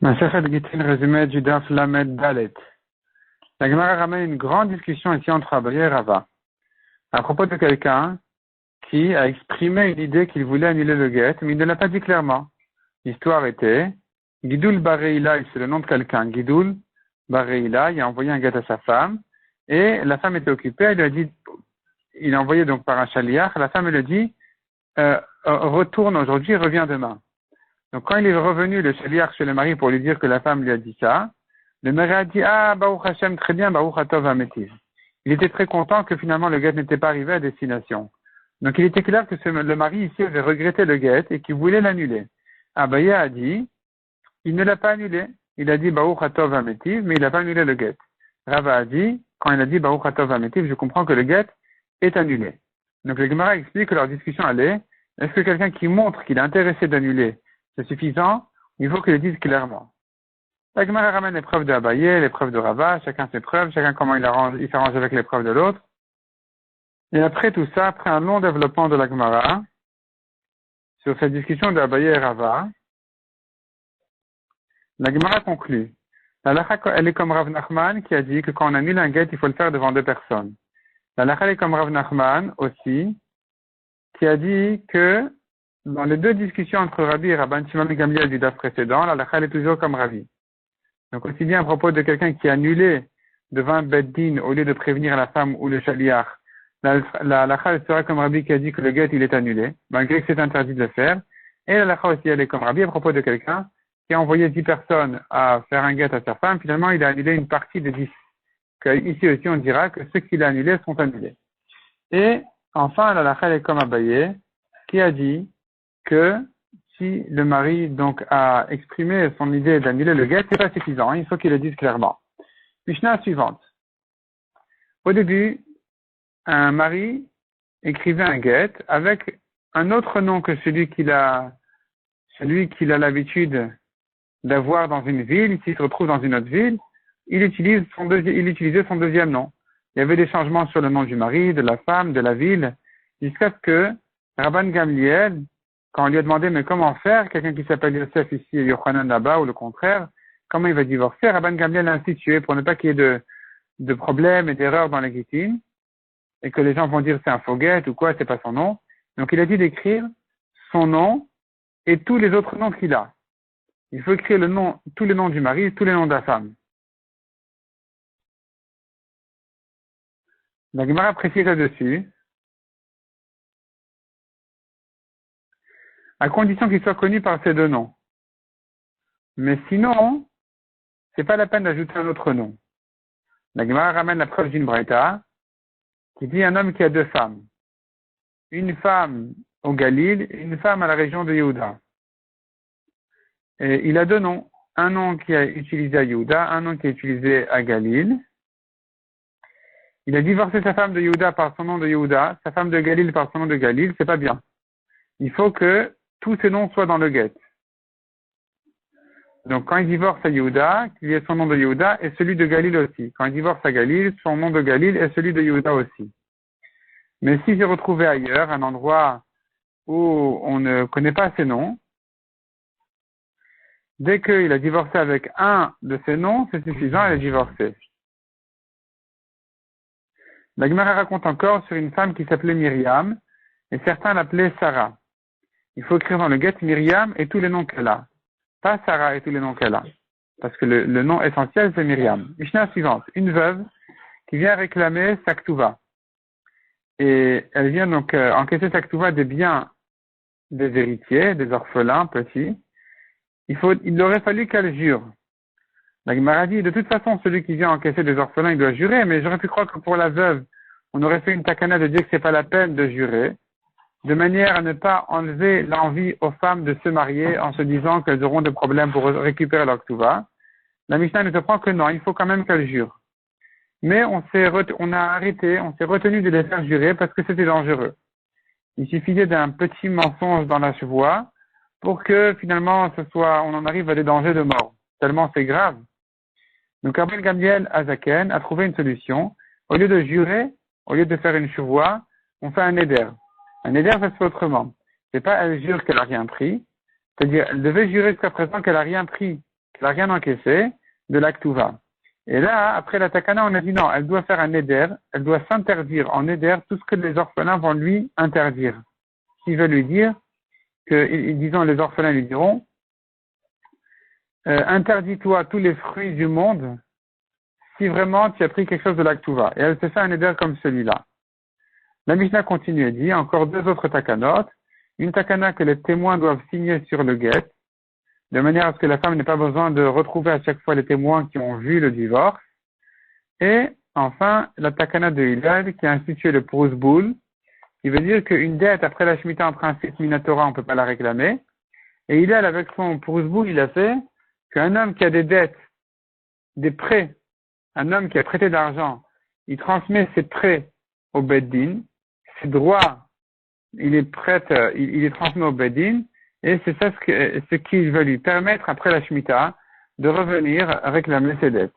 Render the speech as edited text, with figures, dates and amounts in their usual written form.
Masechet Gittin, résumé du Daf Lamed Dalet. La Gemara ramène une grande discussion ici entre Abaye et Rava à propos de quelqu'un qui a exprimé une idée qu'il voulait annuler le guet, mais il ne l'a pas dit clairement. L'histoire était Gidoul Bareila, c'est le nom de quelqu'un. Gidoul Bareila, il a envoyé un guet à sa femme et la femme était occupée. Elle lui a dit, il a envoyé donc par un chaliach. La femme lui a dit retourne aujourd'hui, reviens demain. Donc, quand il est revenu, le chaliach chez le mari pour lui dire que la femme lui a dit ça, le mari a dit, Baruch Hashem, très bien, Baruch Hatov Hametiv. Il était très content que finalement le guet n'était pas arrivé à destination. Donc, il était clair que le mari ici avait regretté le guet et qu'il voulait l'annuler. Abaye a dit, il ne l'a pas annulé. Il a dit Baruch Hatov Hametiv, mais il n'a pas annulé le guet. Rava a dit, quand il a dit Baruch Hatov Hametiv, je comprends que le guet est annulé. Donc, le Gemara explique que leur discussion allait, est-ce que quelqu'un qui montre qu'il est intéressé d'annuler, c'est suffisant, il faut qu'il le dise clairement. La Gemara ramène les preuves de Abaye, les preuves de Rava, chacun ses preuves, chacun comment il s'arrange avec les preuves de l'autre. Et après tout ça, après un long développement de la Gemara, sur cette discussion de Abaye et Rava, la Gemara conclut. La Lacha, elle est comme Rav Nachman qui a dit que quand on annule un guet, il faut le faire devant deux personnes. La Lacha, elle est comme Rav Nachman aussi, qui a dit que dans les deux discussions entre Rabbi et Rabban Shimon et Gamliel du daf précédent, la halakha est toujours comme Rabbi. Donc aussi bien à propos de quelqu'un qui a annulé devant un beddin au lieu de prévenir la femme ou le chaliach, la halakha sera comme Rabbi qui a dit que le guet il est annulé, malgré que c'est interdit de le faire. Et la halakha aussi elle est comme Rabbi à propos de quelqu'un qui a envoyé 10 personnes à faire un guet à sa femme, finalement il a annulé une partie de 10. Que ici aussi on dira que ceux qu'il a annulés sont annulés. Et enfin la halakha est comme Abaye qui a dit que si le mari donc a exprimé son idée d'annuler le guet, c'est pas suffisant, il faut qu'il le dise clairement. Mishnah suivante. Au début, un mari écrivait un guet avec un autre nom que celui qu'il a l'habitude d'avoir dans une ville. S'il se retrouve dans une autre ville, il utilisait son deuxième nom. Il y avait des changements sur le nom du mari, de la femme, de la ville, jusqu'à ce que Rabban Gamliel, quand on lui a demandé, mais comment faire, quelqu'un qui s'appelle Yosef ici et Yochanan là-bas, ou le contraire, comment il va divorcer, Rabban Gamliel l'a institué pour ne pas qu'il y ait de problèmes et d'erreurs dans les guitines, et que les gens vont dire c'est un foguet ou quoi, c'est pas son nom. Donc il a dit d'écrire son nom et tous les autres noms qu'il a. Il faut écrire tous les noms du mari, tous les noms de la femme. La Gemara précise là-dessus, à condition qu'il soit connu par ces deux noms. Mais sinon, c'est pas la peine d'ajouter un autre nom. La Gemara ramène la preuve d'une braïta qui dit un homme qui a deux femmes. Une femme au Galil et une femme à la région de Yehuda. Et il a deux noms. Un nom qui est utilisé à Yehuda, un nom qui est utilisé à Galil. Il a divorcé sa femme de Yehuda par son nom de Yehuda, sa femme de Galil par son nom de Galil, c'est pas bien. Il faut que tous ces noms soient dans le guet. Donc, quand il divorce à Yehuda, qu'il y ait son nom de Yehuda et celui de Galil aussi. Quand il divorce à Galil, son nom de Galil et celui de Yehuda aussi. Mais s'il s'est retrouvé ailleurs, un endroit où on ne connaît pas ses noms, dès qu'il a divorcé avec un de ses noms, c'est suffisant, il est divorcé. La Gemara raconte encore sur une femme qui s'appelait Myriam, et certains l'appelaient Sarah. Il faut écrire dans le guet Myriam et tous les noms qu'elle a. Pas Sarah et tous les noms qu'elle a. Parce que le nom essentiel, c'est Myriam. Mishnah suivante. Une veuve qui vient réclamer sa ktuva. Et elle vient donc encaisser sa ktuva des biens des héritiers, des orphelins petits. Il aurait fallu qu'elle jure. La Gemara dit, de toute façon, celui qui vient encaisser des orphelins, il doit jurer, mais j'aurais pu croire que pour la veuve, on aurait fait une takana de dire que c'est pas la peine de jurer, de manière à ne pas enlever l'envie aux femmes de se marier en se disant qu'elles auront des problèmes pour récupérer leur ktuva. La Mishnah ne te prend que non, il faut quand même qu'elles jurent. Mais on s'est retenu de les faire jurer parce que c'était dangereux. Il suffisait d'un petit mensonge dans la chevoie pour que finalement on en arrive à des dangers de mort. Tellement c'est grave. Donc Rabban Gamliel Azaken a trouvé une solution. Au lieu de jurer, au lieu de faire une chevoie, on fait un éder. Un éder, ça se fait autrement. C'est pas elle jure qu'elle a rien pris. C'est-à-dire, elle devait jurer jusqu'à présent qu'elle a rien pris qu'elle n'a rien encaissé de la Ktuva. Et là, après la Takana, on a dit non, elle doit faire un éder, elle doit s'interdire en éder tout ce que les orphelins vont lui interdire. Ce qui veut lui dire que, disons, les orphelins lui diront, interdis-toi tous les fruits du monde si vraiment tu as pris quelque chose de la Ktuva. Et elle se fait un éder comme celui-là. La Mishnah continue et dit, encore deux autres takanot, une takana que les témoins doivent signer sur le guet, de manière à ce que la femme n'ait pas besoin de retrouver à chaque fois les témoins qui ont vu le divorce. Et enfin, la takana de Hillel qui a institué le Prousboul, qui veut dire qu'une dette après la Shemitah en principe Minatora, on ne peut pas la réclamer. Et Hillel, avec son Prousboul, il a fait qu'un homme qui a des dettes, des prêts, un homme qui a prêté d'argent, il transmet ses prêts au Beddin, ses droits, il est transmis au Beddin, et c'est ça ce qui va lui permettre, après la Shemitah, de revenir réclamer ses dettes.